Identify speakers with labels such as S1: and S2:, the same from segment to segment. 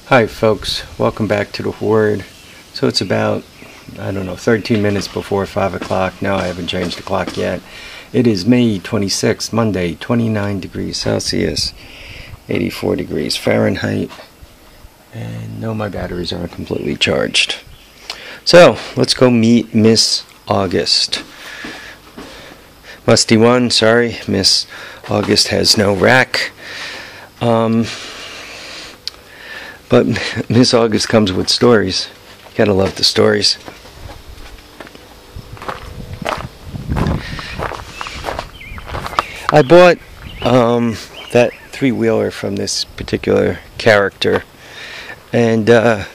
S1: Hi folks, welcome back to the Word. So it's about, I don't know, 13 minutes before 5 o'clock. No, I haven't changed the clock yet. It is May 26th, Monday, 29 degrees Celsius, 84 degrees Fahrenheit. And no, my batteries aren't completely charged. So, let's go meet Miss August. Musty one, sorry, Miss August has no rack. But Miss August comes with stories. You gotta love the stories. I bought that three-wheeler from this particular character, and the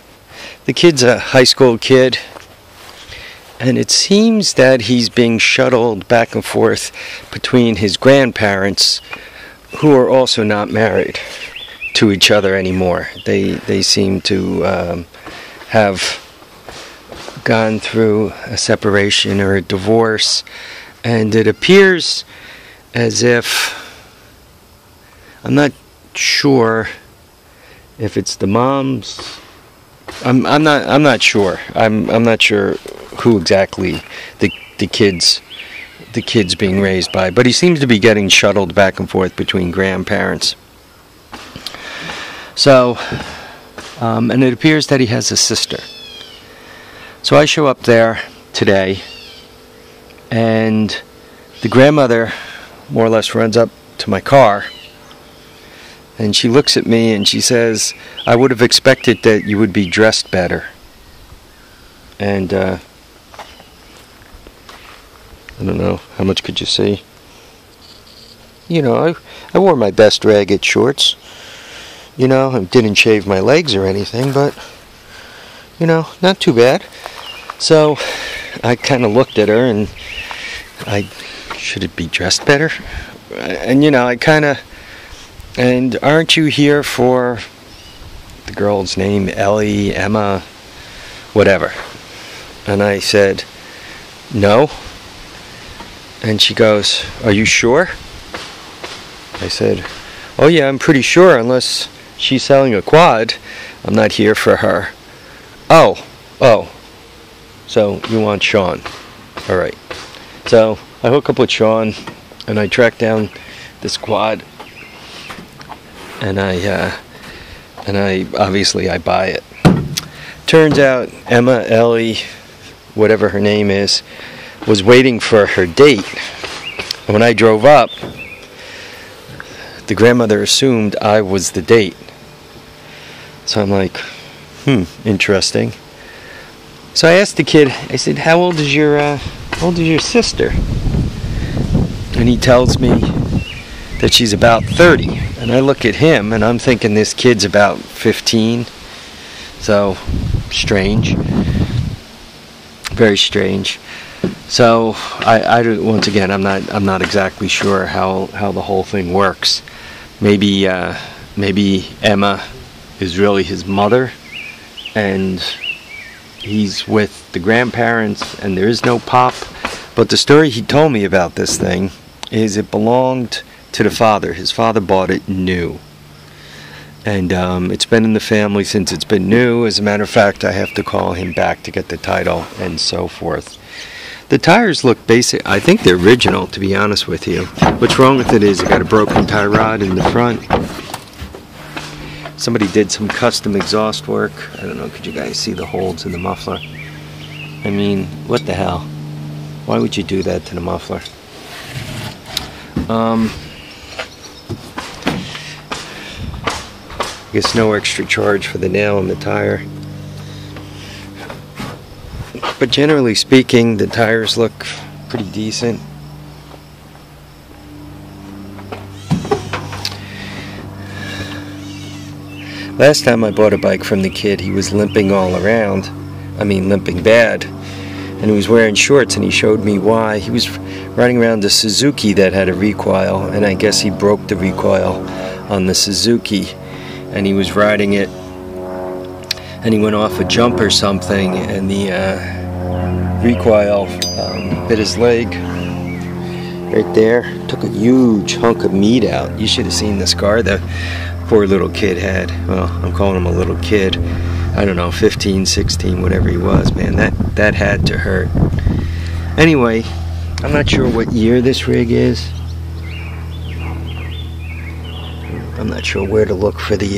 S1: kid's a high school kid, and it seems that he's being shuttled back and forth between his grandparents, who are also not married to each other anymore. They seem to have gone through a separation or a divorce, and it appears as if, I'm not sure if it's the mom's. I'm not sure. I'm not sure who exactly the kids being raised by, but he seems to be getting shuttled back and forth between grandparents. So, and it appears that he has a sister. So I show up there today, and the grandmother more or less runs up to my car, and she looks at me and she says, "I would have expected that you would be dressed better." And I don't know, how much could you see? You know, I wore my best ragged shorts. You know, I didn't shave my legs or anything, but, you know, not too bad. So I kind of looked at her and should it be dressed better? And, you know, and aren't you here for the girl's name, Ellie, Emma, whatever? And I said, no. And she goes, "Are you sure?" I said, "Oh yeah, I'm pretty sure, unless she's selling a quad. I'm not here for her." Oh, so you want Sean. Alright. So I hook up with Sean, and I track down this quad, and I obviously I buy it. Turns out Emma, Ellie, whatever her name is, was waiting for her date. When I drove up, the grandmother assumed I was the date. So I'm like, interesting. So I asked the kid, I said, how old is your sister? And he tells me that she's about 30. And I look at him and I'm thinking this kid's about 15. So strange. Very strange. So I once again, I'm not exactly sure how the whole thing works. Maybe Emma is really his mother, and he's with the grandparents, and there is no pop. But the story he told me about this thing is it belonged to the father. His father bought it new, and it's been in the family since it's been new. As a matter of fact, I have to call him back to get the title and so forth. The tires look basic. I think they're original, to be honest with you. What's wrong with it is it got a broken tie rod in the front. Somebody did some custom exhaust work. I don't know, could you guys see the holes in the muffler? I mean, what the hell? Why would you do that to the muffler? I guess no extra charge for the nail in the tire. But generally speaking, the tires look pretty decent. Last time I bought a bike from the kid, he was limping all around. I mean, limping bad. And he was wearing shorts, and he showed me why. He was riding around a Suzuki that had a recoil, and I guess he broke the recoil on the Suzuki. And he was riding it, and he went off a jump or something, and the recoil bit his leg right there. Took a huge hunk of meat out. You should have seen the scar. The poor little kid had. Well, I'm calling him a little kid. I don't know, 15, 16, whatever he was, man. That had to hurt. Anyway, I'm not sure what year this rig is. I'm not sure where to look for the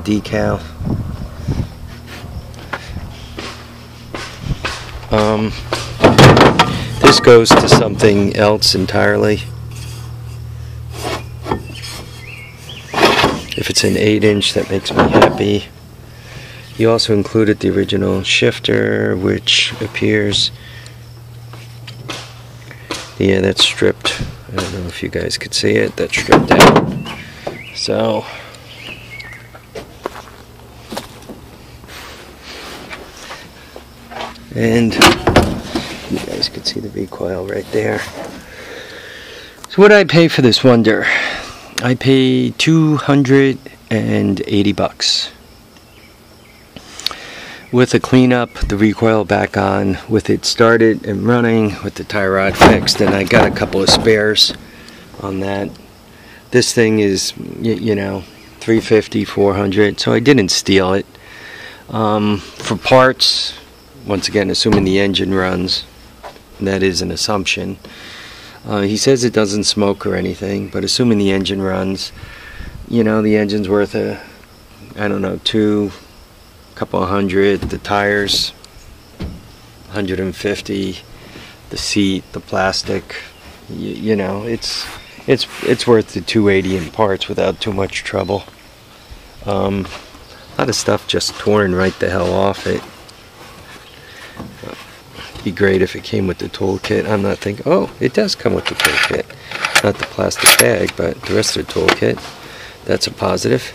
S1: decal. This goes to something else entirely. If it's an 8-inch, that makes me happy. He also included the original shifter, which appears, yeah, that's stripped. I don't know if you guys could see it. That's stripped out. So, and you guys could see the recoil right there. So what did I pay for this Wonder? I paid $280. With a cleanup, the recoil back on, with it started and running, with the tie rod fixed, and I got a couple of spares on that. This thing is, you know, $350, $400, so I didn't steal it. For parts, once again, assuming the engine runs, that is an assumption. He says it doesn't smoke or anything, but assuming the engine runs, you know, the engine's worth a, I don't know, couple of hundred, the tires 150, the seat, the plastic, you know, it's worth the 280 in parts without too much trouble. A lot of stuff just torn right the hell off it. It'd be great if it came with the toolkit. I'm not thinking, oh, it does come with the toolkit, not the plastic bag, but the rest of the toolkit. That's a positive.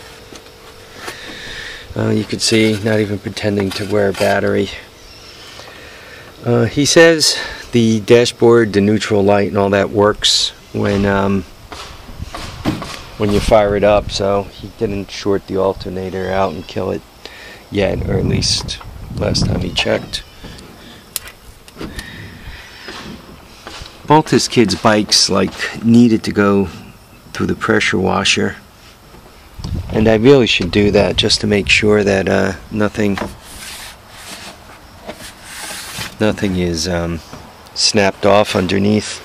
S1: You could see, not even pretending to wear a battery. He says the dashboard, the neutral light and all that works when you fire it up, so he didn't short the alternator out and kill it yet, or at least last time he checked. Both his kids' bikes needed to go through the pressure washer. And I really should do that just to make sure that nothing is snapped off underneath.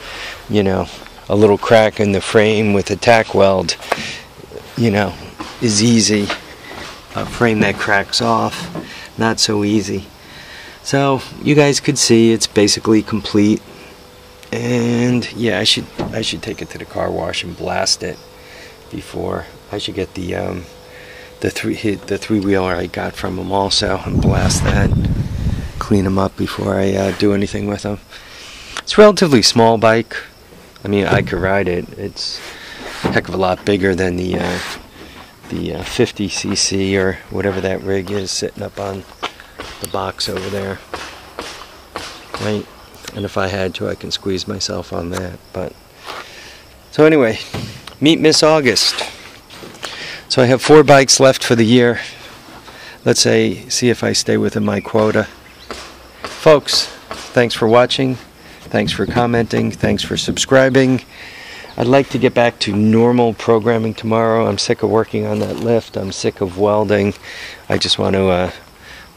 S1: You know, a little crack in the frame with a tack weld, you know, is easy. A frame that cracks off, not so easy. So you guys could see it's basically complete. And yeah, I should take it to the car wash and blast it before. I should get the three-wheeler I got from him also and blast that, clean them up before I do anything with them. It's a relatively small bike. I mean, I could ride it. It's a heck of a lot bigger than the 50cc or whatever that rig is sitting up on the box over there. Right? And if I had to, I can squeeze myself on that. But so anyway, meet Miss August. So I have 4 bikes left for the year. Let's see if I stay within my quota. Folks, thanks for watching. Thanks for commenting. Thanks for subscribing. I'd like to get back to normal programming tomorrow. I'm sick of working on that lift. I'm sick of welding. I just want to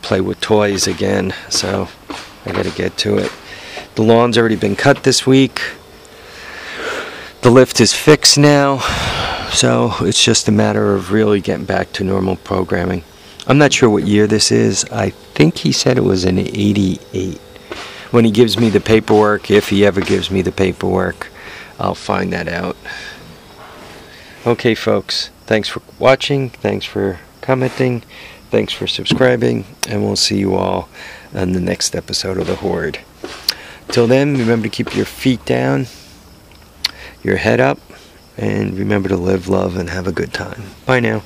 S1: play with toys again. So I got to get to it. The lawn's already been cut this week. The lift is fixed now. So it's just a matter of really getting back to normal programming. I'm not sure what year this is. I think he said it was in '88. When he gives me the paperwork, if he ever gives me the paperwork, I'll find that out. Okay, folks. Thanks for watching. Thanks for commenting. Thanks for subscribing. And we'll see you all on the next episode of The Horde. Till then, remember to keep your feet down, your head up, and remember to live, love, and have a good time. Bye now.